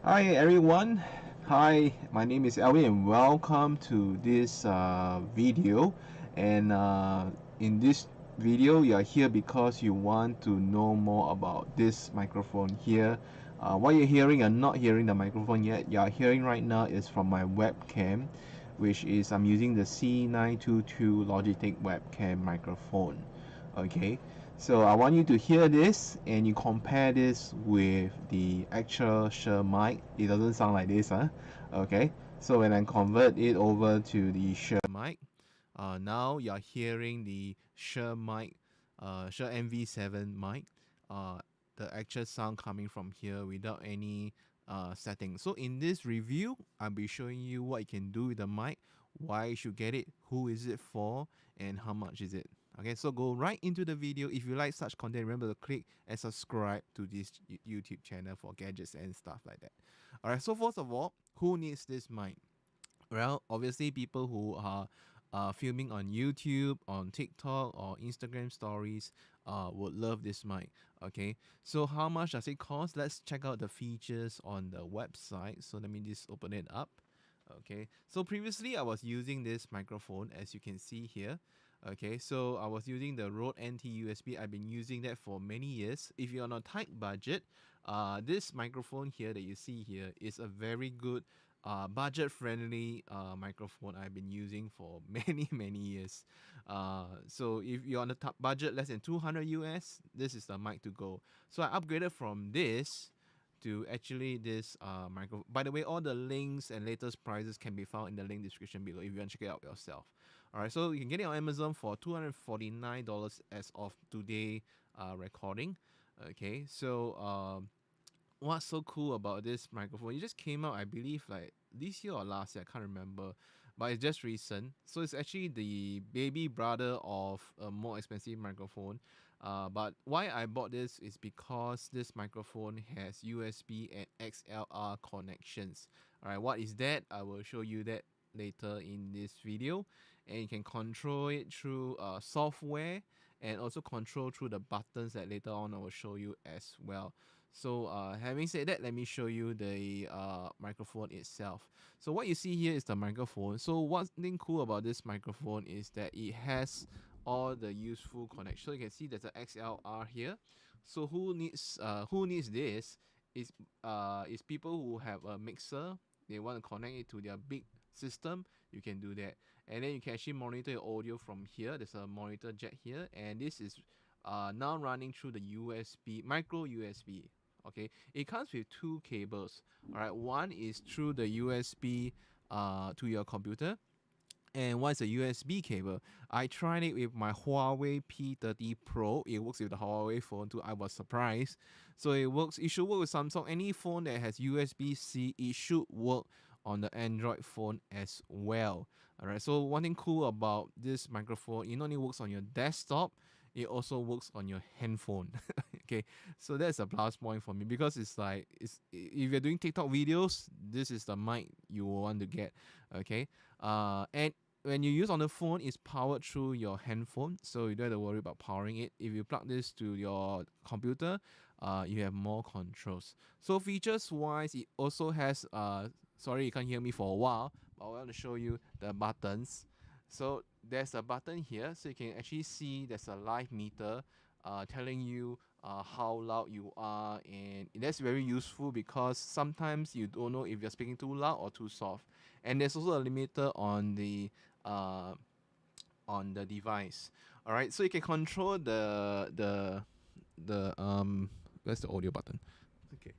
Hi everyone. Hi, my name is Elvin and welcome to this video. And in this video, you are here because you want to know more about this microphone here. What you're hearing, you're not hearing the microphone yet. You are hearing right now is from my webcam, which is I'm using the C922 Logitech webcam microphone. Okay, so I want you to hear this and you compare this with the actual Shure mic. It doesn't sound like this, huh? Okay, so when I convert it over to the Shure mic, now you're hearing the Shure mic, Shure MV7 mic. The actual sound coming from here without any settings. So in this review, I'll be showing you what you can do with the mic, why you should get it, who is it for, and how much is it. Okay, so go right into the video. If you like such content, remember to click and subscribe to this YouTube channel for gadgets and stuff like that. All right, so first of all, who needs this mic? Well, obviously people who are filming on YouTube, on TikTok or Instagram stories would love this mic. Okay, so how much does it cost? Let's check out the features on the website. So let me just open it up. Okay, so previously I was using this microphone, as you can see here. Okay, so I was using the Rode NT USB. I've been using that for many years. If you're on a tight budget, this microphone here that you see here is a very good budget-friendly microphone I've been using for many years. So if you're on the top budget, less than 200 US, this is the mic to go. So I upgraded from this to actually this micro. By the way, all the links and latest prices can be found in the link description below if you want to check it out yourself. All right, so you can get it on Amazon for $249 as of today recording. Okay, so what's so cool about this microphone? It just came out, I believe, like this year or last year. I can't remember, but it's just recent. So it's actually the baby brother of a more expensive microphone. But why I bought this is because this microphone has USB and XLR connections. All right, what is that? I will show you that later in this video, and you can control it through software and also control through the buttons that later on I will show you as well. So having said that, let me show you the microphone itself. So what you see here is the microphone. So one thing cool about this microphone is that it has all the useful connections. So you can see there's an XLR here. So who needs this is people who have a mixer. They want to connect it to their big system. You can do that, and then you can actually monitor your audio from here. There's a monitor jack here, and this is now running through the USB micro USB. Okay, it comes with two cables. All right, one is through the USB to your computer, and one is a USB cable. I tried it with my Huawei P30 Pro. It works with the Huawei phone too. I was surprised. So it works. It should work with Samsung. Any phone that has USB-C, it should work on the Android phone as well. All right. So one thing cool about this microphone, it not only works on your desktop, it also works on your handphone. Okay, so that's a plus point for me because it's like if you're doing TikTok videos, this is the mic you want to get. Okay, and when you use on the phone, it's powered through your handphone, so you don't have to worry about powering it. If you plug this to your computer, you have more controls. So features wise, it also has sorry you can't hear me for a while, but I want to show you the buttons. So there's a button here, so you can actually see there's a live meter telling you how loud you are, and that's very useful because sometimes you don't know if you're speaking too loud or too soft. And there's also a limiter uh, on the device. All right, so you can control the where's the audio button? Okay,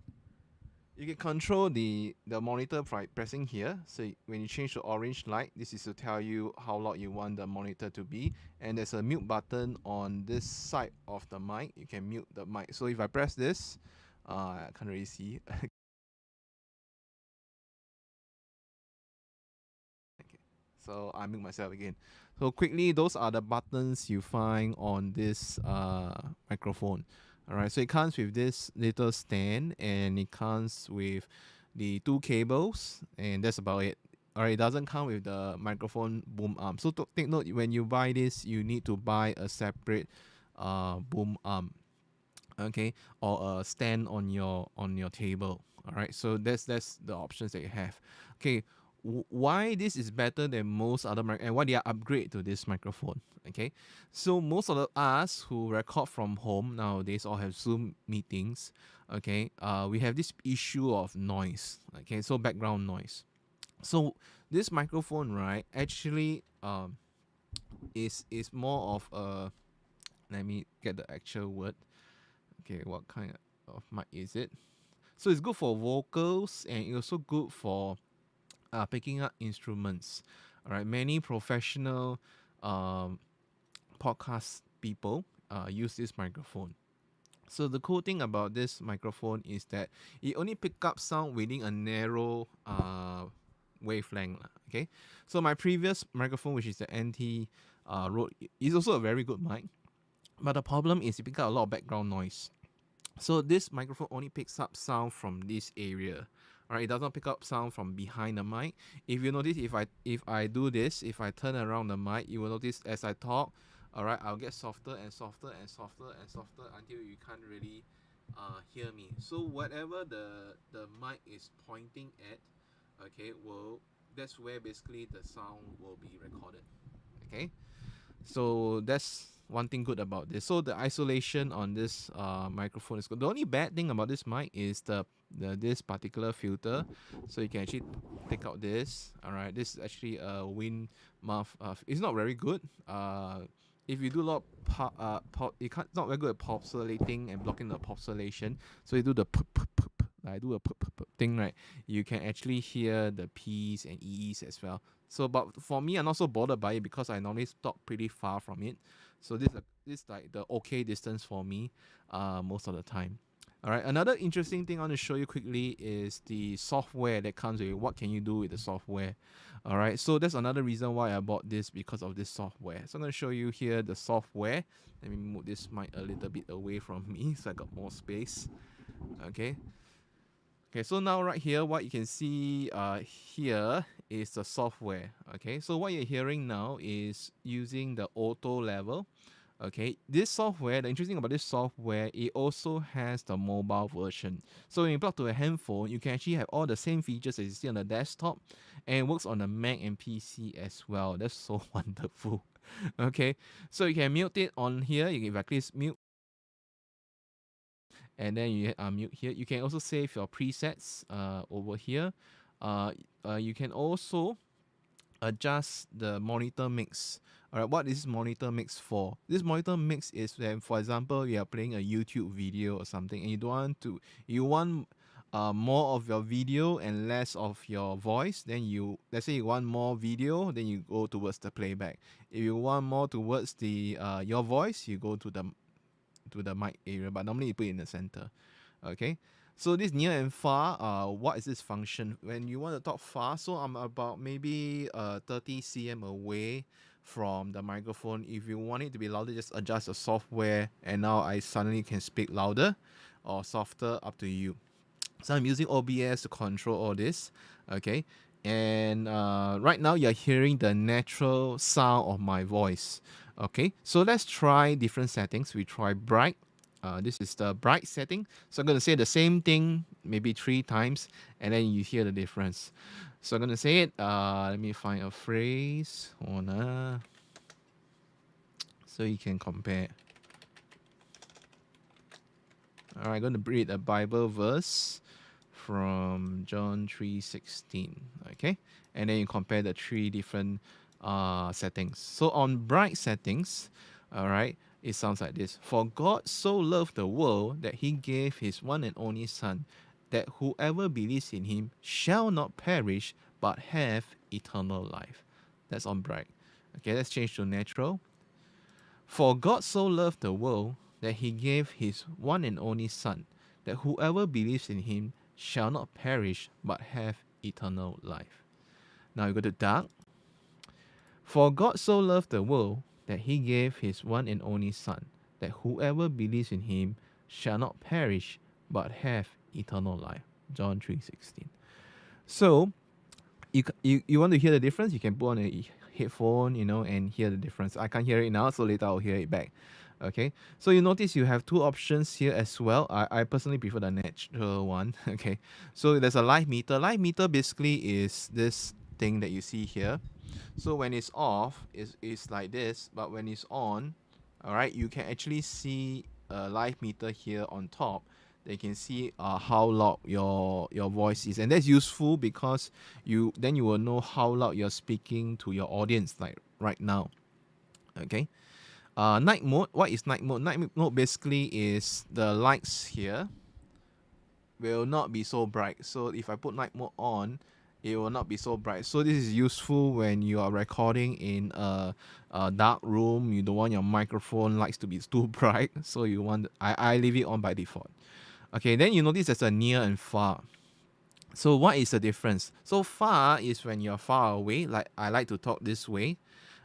you can control the monitor by pressing here. So when you change to orange light, this is to tell you how loud you want the monitor to be. And there's a mute button on this side of the mic. You can mute the mic. So if I press this, I can't really see. Okay, so I mute myself again. So quickly, those are the buttons you find on this microphone. All right, so it comes with this little stand, and it comes with the two cables, and that's about it. All right, it doesn't come with the microphone boom arm. So to take note, when you buy this, you need to buy a separate boom arm. okay, or a stand on your table. All right, so that's the options that you have. Okay, why this is better than most other and why they are upgrade to this microphone. Okay, so most of us who record from home nowadays or have Zoom meetings, okay, we have this issue of noise. Okay, so background noise. So this microphone, right, actually is more of a, let me get the actual word. Okay, what kind of mic is it? So it's good for vocals and it's also good for picking up instruments. All right, many professional um, podcast people use this microphone. So the cool thing about this microphone is that it only pick up sound within a narrow wavelength. Okay, so my previous microphone, which is the NT Rode, is also a very good mic. But the problem is it pick up a lot of background noise. So this microphone only picks up sound from this area. Alright, it does not pick up sound from behind the mic. If you notice, if I do this, if I turn around the mic, you will notice as I talk, alright, I'll get softer and softer and softer and softer until you can't really hear me. So whatever the mic is pointing at, okay, well, that's where basically the sound will be recorded. Okay, so that's one thing good about this. So the isolation on this microphone is good. The only bad thing about this mic is the this particular filter. So you can actually take out this. All right, this is actually a wind muff. It's not very good. If you do a lot of it can't, not very good at populating and blocking the population. So you do the I do a thing, right? You can actually hear the P's and E's as well. So, but for me, I'm not so bothered by it because I normally stop pretty far from it. So this like the okay distance for me, most of the time. All right. Another interesting thing I want to show you quickly is the software that comes with it. What can you do with the software? All right. So that's another reason why I bought this, because of this software. So I'm going to show you here the software. Let me move this mic a little bit away from me so I got more space. Okay. Okay, so now right here, what you can see here is the software. Okay, so what you're hearing now is using the auto level. Okay, this software, the interesting about this software, it also has the mobile version. So when you plug to a handphone, you can actually have all the same features as you see on the desktop, and it works on the Mac and PC as well. That's so wonderful. Okay, so you can mute it on here. You can, if I click mute, and then you mute here. You can also save your presets over here. You can also adjust the monitor mix. All right, what is monitor mix for? This monitor mix is when, for example, you are playing a YouTube video or something, and you want more of your video and less of your voice. Then let's say you want more video, then you go towards the playback. If you want more towards the your voice, you go to the mic area, but normally you put it in the center. Okay, so this near and far, what is this function? When you want to talk far, so I'm about maybe 30 cm away from the microphone. If you want it to be louder, just adjust the software, and now I suddenly can speak louder or softer, up to you. So I'm using OBS to control all this. Okay, and right now you're hearing the natural sound of my voice. Okay, so let's try different settings. We try bright. This is the bright setting. So I'm going to say the same thing maybe 3 times, and then you hear the difference. So I'm going to say it. Let me find a phrase. So you can compare. All right, I'm going to read a Bible verse from John 3:16. Okay, and then you compare the 3 different settings. So on bright settings, all right, it sounds like this: For God so loved the world that He gave His one and only Son, that whoever believes in Him shall not perish but have eternal life. That's on bright. Okay, let's change to natural. For God so loved the world that He gave His one and only Son, that whoever believes in Him shall not perish but have eternal life. Now you go to dark. For God so loved the world that He gave His one and only Son, that whoever believes in Him shall not perish but have eternal life. John 3:16. So you want to hear the difference? You can put on a headphone, and hear the difference. I can't hear it now, so later I'll hear it back. Okay, so you notice you have two options here as well. I personally prefer the natural one. Okay, so there's a live meter. Live meter basically is this thing that you see here. So when it's off, it's like this, but when it's on, all right, you can actually see a live meter here on top. They can see how loud your voice is, and that's useful because you will know how loud you're speaking to your audience, like right now. Okay. Night mode. What is night mode? Night mode basically is the lights here will not be so bright. So if I put night mode on, it will not be so bright. So this is useful when you are recording in a dark room. You don't want your microphone lights to be too bright. So you want I leave it on by default. Okay, then you notice there's a near and far. So what is the difference? So far is when you're far away, like I like to talk this way.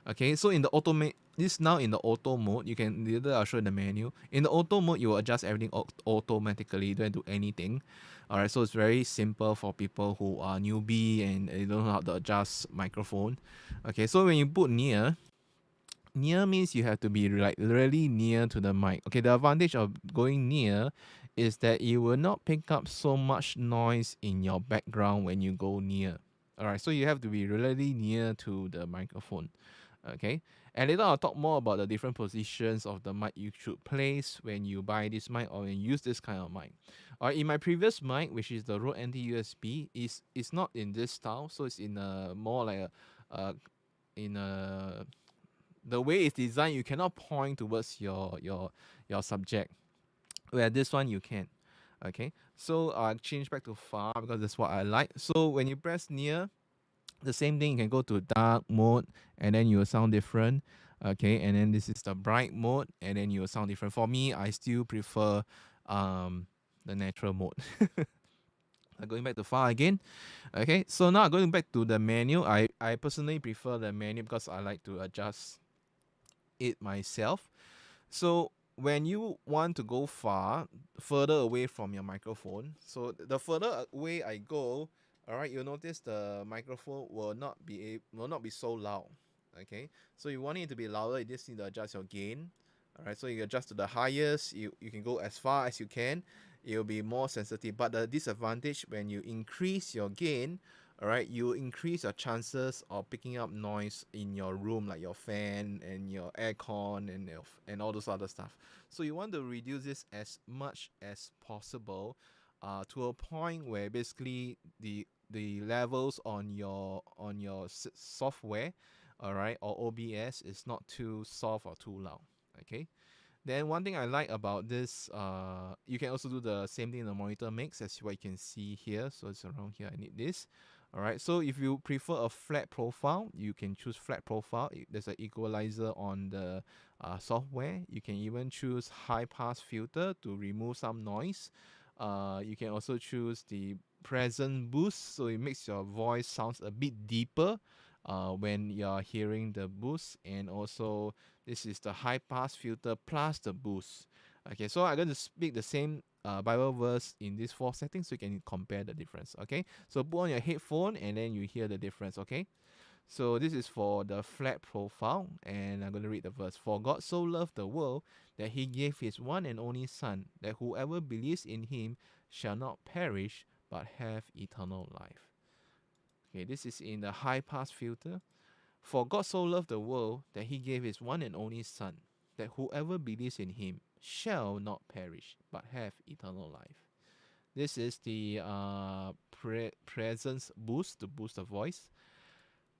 Okay, so in the this now in the auto mode, you can later I'll show you the menu. In the auto mode, you will adjust everything automatically. You don't do anything. All right, so it's very simple for people who are newbie and they don't know how to adjust microphone. Okay, so when you put near means you have to be like really near to the mic. Okay, the advantage of going near is that you will not pick up so much noise in your background when you go near. All right, so you have to be really near to the microphone. Okay, and later I'll talk more about the different positions of the mic you should place when you buy this mic or when you use this kind of mic. Or in my previous mic, which is the Rode NT USB, is not in this style, so it's in a more like a in a the way it's designed, you cannot point towards your subject. Where this one you can. Okay, so I'll change back to far because that's what I like. So when you press near, the same thing, you can go to dark mode and then you will sound different. Okay, and then this is the bright mode and then you will sound different. For me, I still prefer um the natural mode. Going back to far again. Okay, so now going back to the menu, I personally prefer the menu because I like to adjust it myself. So when you want to go further away from your microphone, so the further away I go, all right, you'll notice the microphone will not be so loud. Okay, so you want it to be louder, you just need to adjust your gain. All right, so you adjust to the highest, you can go as far as you can. It will be more sensitive, but the disadvantage when you increase your gain, all right, you increase your chances of picking up noise in your room, like your fan and your aircon and all those other stuff. So you want to reduce this as much as possible, to a point where basically the levels on your software, all right, or OBS is not too soft or too loud. Okay. Then one thing I like about this, you can also do the same thing in the monitor mix as what you can see here. So it's around here. I need this. All right. So if you prefer a flat profile, you can choose flat profile. There's an equalizer on the software. You can even choose high pass filter to remove some noise. You can also choose the present boost, so it makes your voice sounds a bit deeper when you're hearing the boost, and also this is the high pass filter plus the boost. Okay, so I'm going to speak the same Bible verse in these four settings so you can compare the difference. Okay, so put on your headphone and then you hear the difference. Okay, so this is for the flat profile, and I'm going to read the verse. For God so loved the world that he gave his one and only Son, that whoever believes in him shall not perish but have eternal life. Okay, this is in the high pass filter. For God so loved the world that he gave his one and only Son, that whoever believes in him shall not perish, but have eternal life. This is the presence boost to boost the voice.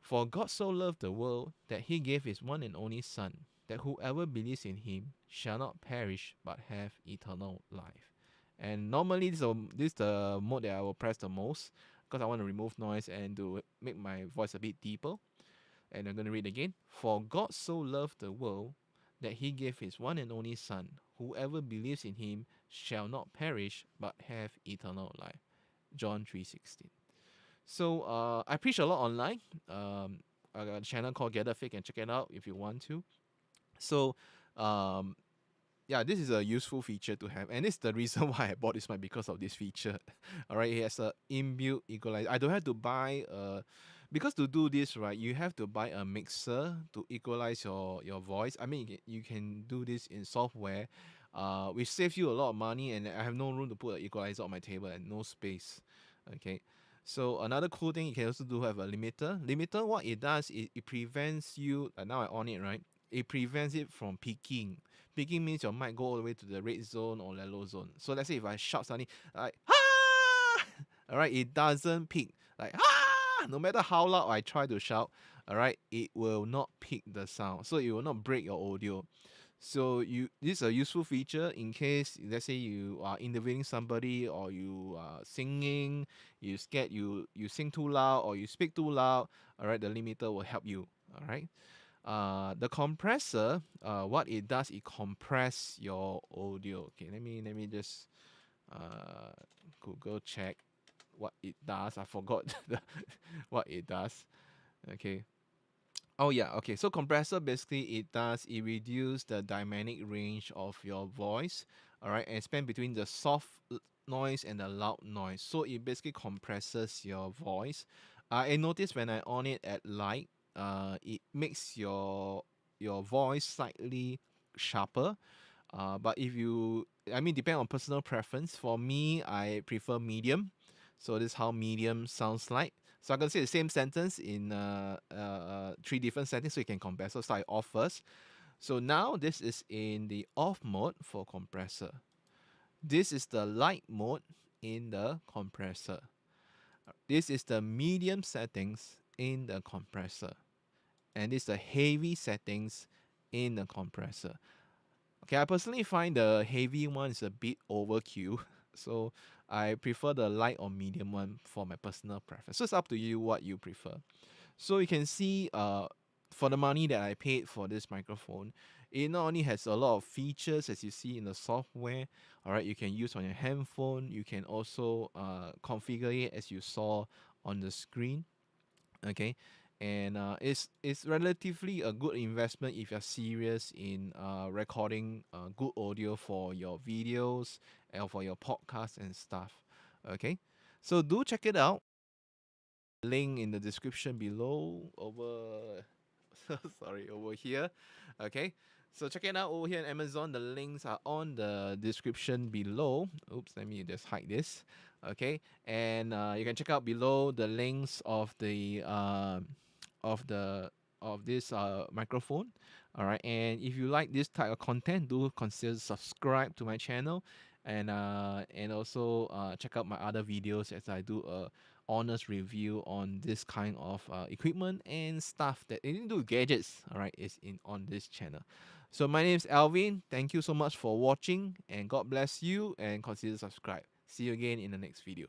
For God so loved the world that he gave his one and only Son, that whoever believes in him shall not perish, but have eternal life. And normally this is the mode that I will press the most because I want to remove noise and to make my voice a bit deeper. And I'm going to read again. For God so loved the world that he gave his one and only Son. Whoever believes in him shall not perish, but have eternal life. John 3:16. So I preach a lot online. I got a channel called Gather Fake, and check it out if you want to. So um, yeah, this is a useful feature to have, and it's the reason why I bought this mic, because of this feature. All right, it has a inbuilt equalizer. I don't have to buy a because to do this, right, you have to buy a mixer to equalize your voice. I mean, you can do this in software, which saves you a lot of money, and I have no room to put an equalizer on my table and no space. Okay. So another cool thing you can also do have a limiter. Limiter, what it does is it prevents you. Now I on it, right? It prevents it from peaking. Peaking means your mic go all the way to the red zone or the low zone. So let's say if I shout suddenly, like ah, all right, it doesn't peak. Like ah, no matter how loud I try to shout, all right, it will not peak the sound. So it will not break your audio. So this is a useful feature in case, let's say you are interviewing somebody, or you are singing, you scared you sing too loud or you speak too loud. All right, the limiter will help you. All right. The compressor, what it does, it compress your audio. Okay, let me just uh Google check what it does. I forgot what it does. Okay. Oh yeah, okay. So compressor, basically it reduce the dynamic range of your voice, all right, and span between the soft noise and the loud noise. So it basically compresses your voice. I noticed when I on it at light, it makes your voice slightly sharper. But if you, I mean, depend on personal preference. For me, I prefer medium. So this is how medium sounds like. So I can say the same sentence in three different settings, so you can compare. So start off first. So now this is in the off mode for compressor. This is the light mode in the compressor. This is the medium settings in the compressor. And this is the heavy settings in the compressor. Okay, I personally find the heavy one is a bit overkill, so I prefer the light or medium one for my personal preference. So it's up to you what you prefer. So you can see, for the money that I paid for this microphone, it not only has a lot of features as you see in the software. All right, you can use on your handphone. You can also configure it as you saw on the screen. Okay, and it's relatively a good investment if you're serious in recording good audio for your videos and for your podcast and stuff. Okay, so do check it out. Link in the description below over sorry, over here. Okay, so check it out over here on Amazon. The links are on the description below. Oops, let me just hide this. Okay, and you can check out below the links of of the of this microphone. All right, and if you like this type of content, do consider subscribe to my channel, and also check out my other videos as I do a honest review on this kind of equipment and stuff that anything to do with gadgets. All right, is in on this channel. So my name is Alvin. Thank you so much for watching, and God bless you, and consider subscribe. See you again in the next video.